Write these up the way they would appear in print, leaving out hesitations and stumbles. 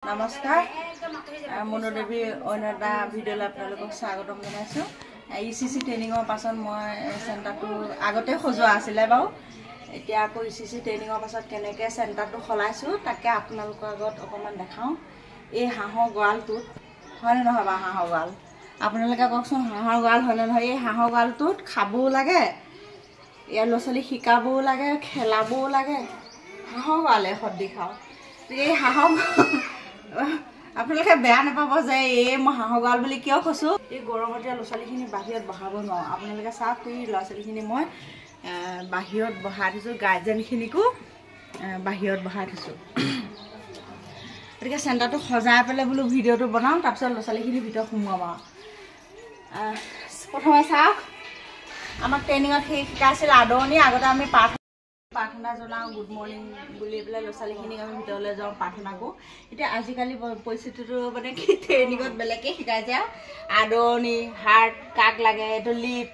নমস্কাৰ মনোদেৱী অন্য এটা ভিডিঅ'লৈ আপোনালোকক স্বাগতম জনাইছোঁ। ECC ট্ৰেইনিঙৰ পাছত মই চেণ্টাৰটো আগতে সজোৱা আছিলে বাৰু, এতিয়া আকৌ ECC ট্ৰেইনিঙৰ পাছত কেনেকৈ চেণ্টাৰটো সলাইছোঁ তাকে আপোনালোকৰ আগত অকণমান দেখাওঁ। এই হাঁহৰ গঁৰালটোত হয়নে নহয় বাৰু? হাঁহৰ গঁৰাল আপোনালোকে কওকচোন, হাঁহৰ গঁৰাল হয়নে নহয়? এই হাঁহৰ গঁৰালটোত খাবও লাগে, ইয়াৰ ল'ৰা ছোৱালী শিকাবও লাগে, খেলাবও লাগে। হাঁহৰ গঁৰালে সদি খাওঁ। এই হাঁহৰ আপোনালোকে বেয়া নাপাব যে মই হাঁহৰ গঁৰাল বুলি কিয় কৈছোঁ। এই গৰমতীয়া ল'ৰা ছোৱালীখিনি বাহিৰত বহাব নোৱাৰোঁ। আপোনালোকে চাওক, এই ল'ৰা ছোৱালীখিনি মই বাহিৰত বহাই থৈছোঁ, গাৰ্জেনখিনিকো বাহিৰত বহাই থৈছোঁ। গতিকে চেণ্টাৰটো সজাই পেলাই বোলো ভিডিঅ'টো বনাওঁ, তাৰপিছত ল'ৰা ছোৱালীখিনি ভিতৰত সোমোৱাম আৰু। প্ৰথমে চাওক, আমাক ট্ৰেইনিঙত শিকাইছিল আদৰণি। আগতে আমি প্ৰাৰ্থনা জনাওঁ, গুড মৰ্ণিং বুলি পেলাই ল'ৰা ছোৱালীখিনিক আমি ভিতৰলৈ যাওঁ, প্ৰাৰ্থনা কৰোঁ। এতিয়া আজিকালি পৰিস্থিতিটো মানে কি, ট্ৰেইনিঙত বেলেগকৈ শিকাইছে আৰু আদৰণি, হাৰ্ট কাক লাগে, এইটো লিপ।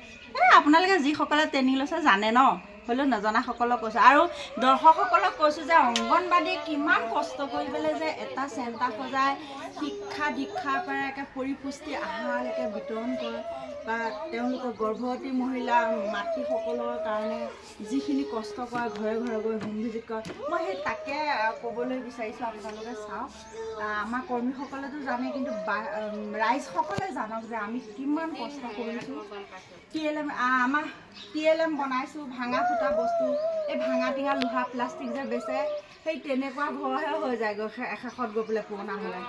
আপোনালোকে যিসকলে ট্ৰেইনিং লৈছে জানে ন, হ'লেও নজনাসকলক কৈছোঁ। আৰু দৰ্শকসকলক কৈছোঁ যে অংগনবাদীয়ে কিমান কষ্ট কৰি পেলাই যে এটা চেণ্টাৰ সজাই শিক্ষা দীক্ষাৰ পৰা একে পৰিপুষ্টি আহাৰলৈকে বিতৰণ কৰে, বা তেওঁলোকৰ গৰ্ভৱতী মহিলা মাতৃসকলৰ কাৰণে যিখিনি কষ্ট কৰে, ঘৰে ঘৰে গৈ হোম ভিজিট কৰে, মই সেই তাকে ক'বলৈ বিচাৰিছোঁ। আপোনালোকে চাওক, আমাৰ কৰ্মীসকলেতো জানে, কিন্তু ৰাইজসকলে জানক যে আমি কিমান কষ্ট কৰিছোঁ। আমাৰ TLM বনাইছোঁ, ভাঙা ফুটা বস্তু, এই ভাঙা টিঙা লোহা প্লাষ্টিক যে বেচে, সেই তেনেকুৱা ঘৰহে হৈ যায়গৈ শেষত গৈ পেলাই পুৰণা হ'লে।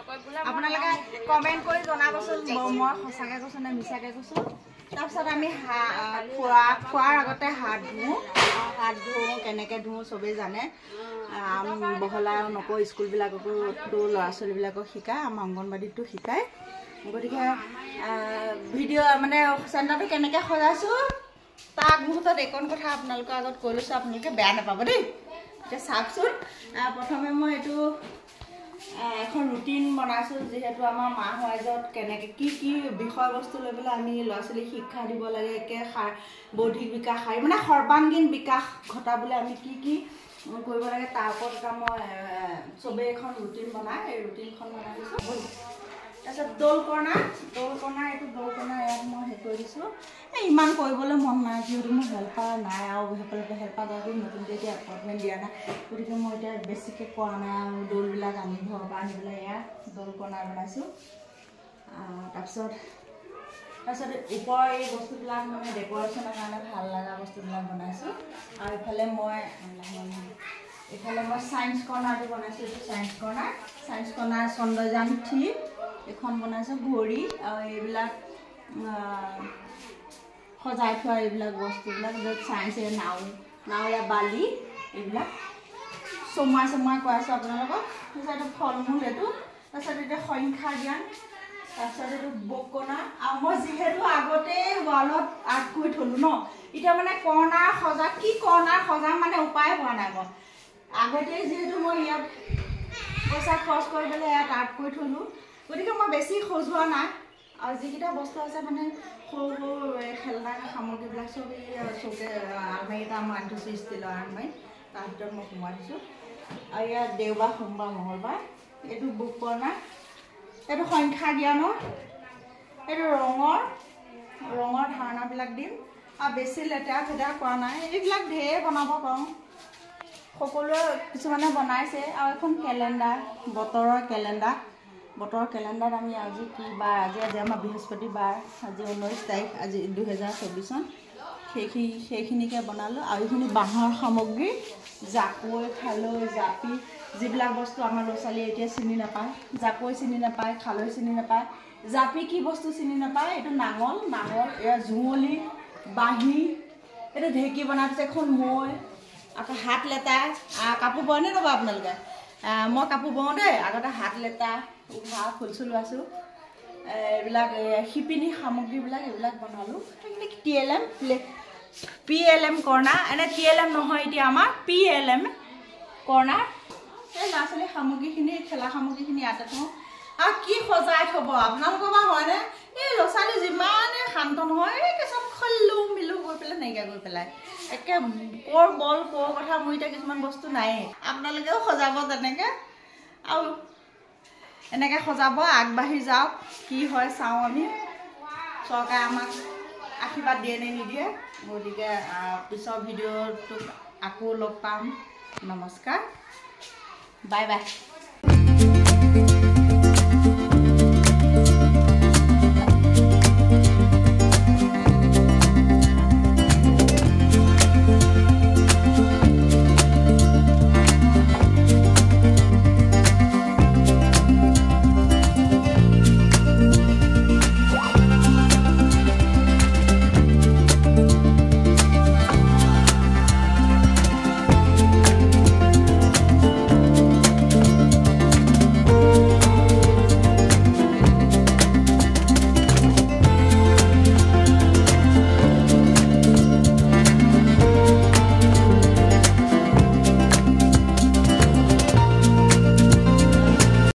আপোনালোকে কমেণ্ট কৰি জনাবচোন, মই সঁচাকৈ কৈছোঁ নে মিছাকৈ কৈছোঁ। তাৰপিছত আমি খোৱাৰ আগতে হাত ধুওঁ, কেনেকৈ ধুওঁ চবেই জানে। বহলাই নকওঁ, স্কুলবিলাকতো ল'ৰা ছোৱালীবিলাকক শিকায়, আমাৰ অংগনবাদীতো শিকায়। গতিকে ভিডিঅ' মানে চেণ্টাৰটো কেনেকৈ সজাইছোঁ তাৰ আগমুহূৰ্তত এইকণ কথা আপোনালোকৰ আগত কৈ লৈছোঁ, আপোনালোকে বেয়া নাপাব দেই। এতিয়া চাওকচোন, প্ৰথমে মই এইটো এখন ৰুটিন বনাইছোঁ, যিহেতু আমাৰ মাহৱাইজত কেনেকৈ কি বিষয়বস্তু লৈ পেলাই আমি ল'ৰা ছোৱালীক শিক্ষা দিব লাগে, বৌদ্ধিক বিকাশ, মানে সৰ্বাংগীন বিকাশ ঘটাবলৈ আমি কি কৰিব লাগে তাৰ ওপৰত এটা মই চবেই এখন ৰুটিন বনাই, এই ৰুটিনখন বনাই দিছোঁ। তাৰপিছত দৌলকৰণা, এইটো দৌলকৰণা ইয়াত মই হেৰি কৰি দিছোঁ। ইমান কৰিবলৈ মন নাই, যিহেতু মোৰ হেল্পাৰ নাই, আৰু হেল্পাৰ যাওঁতে নতুনকৈ এতিয়া এপইণ্টমেণ্ট দিয়া নাই, গতিকে মই এতিয়া বেছিকৈ কৰা নাই। আৰু দৌলবিলাক আনি ঘৰৰ পৰা আনি পেলাই এয়া দৌলকৰণা বনাইছোঁ। তাৰপিছত ওপৰৰ এই বস্তুবিলাক মানে ডেক'ৰেশ্যনৰ কাৰণে ভাল লগা বস্তুবিলাক বনাইছোঁ। আৰু এইফালে মই ছায়েন্স কৰ্ণাৰটো বনাইছোঁ। এইটো ছায়েন্স কৰ্ণাৰ চন্দ্ৰযান 3 এখন বনাইছোঁ। ঘড়ী আৰু এইবিলাক সজাই থোৱা এইবিলাক বস্তুবিলাক, য'ত ছায়েন্সে নাৱৰীয়া বালি এইবিলাক চমুৱাই কৰাইছোঁ আপোনালোকক। তাৰপিছত এইটো ফল মূল, এইটো তাৰপিছত এতিয়া সংখ্যা জ্ঞান, তাৰপিছত এইটো বকনা। আৰু মই যিহেতু আগতেই ৱালত আৰ্ট কৰি থ'লোঁ ন, এতিয়া মানে কৰ্ণাৰ সজাম মানে উপায় হোৱা নাই। মই আগতেই যিহেতু মই ইয়াত পইচা খৰচ কৰি পেলাই ইয়াত আৰ্ট কৰি থ'লোঁ, গতিকে মই বেছি সজোৱা নাই। আৰু যিকেইটা বস্তু আছে মানে সৰু খেলনা সামগ্ৰীবিলাক চব এই আলমাৰি এটা মই আনি থৈছোঁ, ষ্টিলৰ আলমাৰি, তাৰ ভিতৰত মই সোমাই দিছোঁ। আৰু ইয়াত দেওবাৰ, সোমবাৰ, মঙলবাৰ। এইটো বুক কৰ্ণাৰ, এইটো সংখ্যা জ্ঞানৰ, এইটো ৰঙৰ ধাৰণাবিলাক দিম। আৰু বেছি লেতেৰা ফেতেৰা কৰা নাই, এইবিলাক ঢেৰ বনাব পাৰোঁ, সকলোৱে কিছুমানে বনাইছে। আৰু এখন কেলেণ্ডাৰ, বতৰৰ কেলেণ্ডাৰত আমি আজি কি বাৰ, আজি আমাৰ বৃহস্পতিবাৰ, আজি 19 তাৰিখ, আজি 2024 চন, সেইখিনিকে বনালোঁ। আৰু এইখিনি বাঁহৰ সামগ্ৰী, জাকৈ, খালৈ, জাপি, যিবিলাক বস্তু আমাৰ ল'ৰা ছোৱালীয়ে এতিয়া চিনি নাপায়। জাকৈ চিনি নাপায়, খালৈ চিনি নাপায়, জাপি কি বস্তু চিনি নাপায়। এইটো নাঙল, এয়া জুঙলি, বাঁহী, এইটো ঢেঁকী বনাই দিছে, এখন মৈ। আকৌ হাত লেতা, কাপোৰ বয়নে ৰ'ব আপোনালোকে? মই কাপোৰ বওঁ দেই। আগতে হাত লেতা, উঘা, ফুল চুল আছোঁ, এইবিলাক শিপিনী সামগ্ৰীবিলাক এইবিলাক বনালোঁ। সেইখিনি PLM কৰ্ণাৰ, TLM নহয় এতিয়া আমাৰ PLM কৰ্ণাৰ। এই ল'ৰা ছোৱালীৰ সামগ্ৰীখিনি, খেলা সামগ্ৰীখিনি ইয়াতে থওঁ। আৰু কি সজাই থ'ব আপোনালোকৰ বা হয়নে? এই ল'ৰা ছোৱালী যিমানে শান্ত নহয়, এই কিছুমান খল্লো মিলো গৈ পেলাই নাইকিয়া কৰি পেলাই, একে ক'ৰ কথা মোৰ এতিয়া কিছুমান বস্তু নায়েই। আপোনালোকেও সজাব তেনেকৈ। আৰু এনেকৈ সজাব আগবাঢ়ি যাওক কি হয় চাওঁ আমি চৰকাৰে আমাক আশীৰ্বাদ দিয়ে নে নিদিয়ে গতিকে পিছৰ ভিডিঅ'টোত আকৌ লগ পাম নমস্কাৰ বাই বাই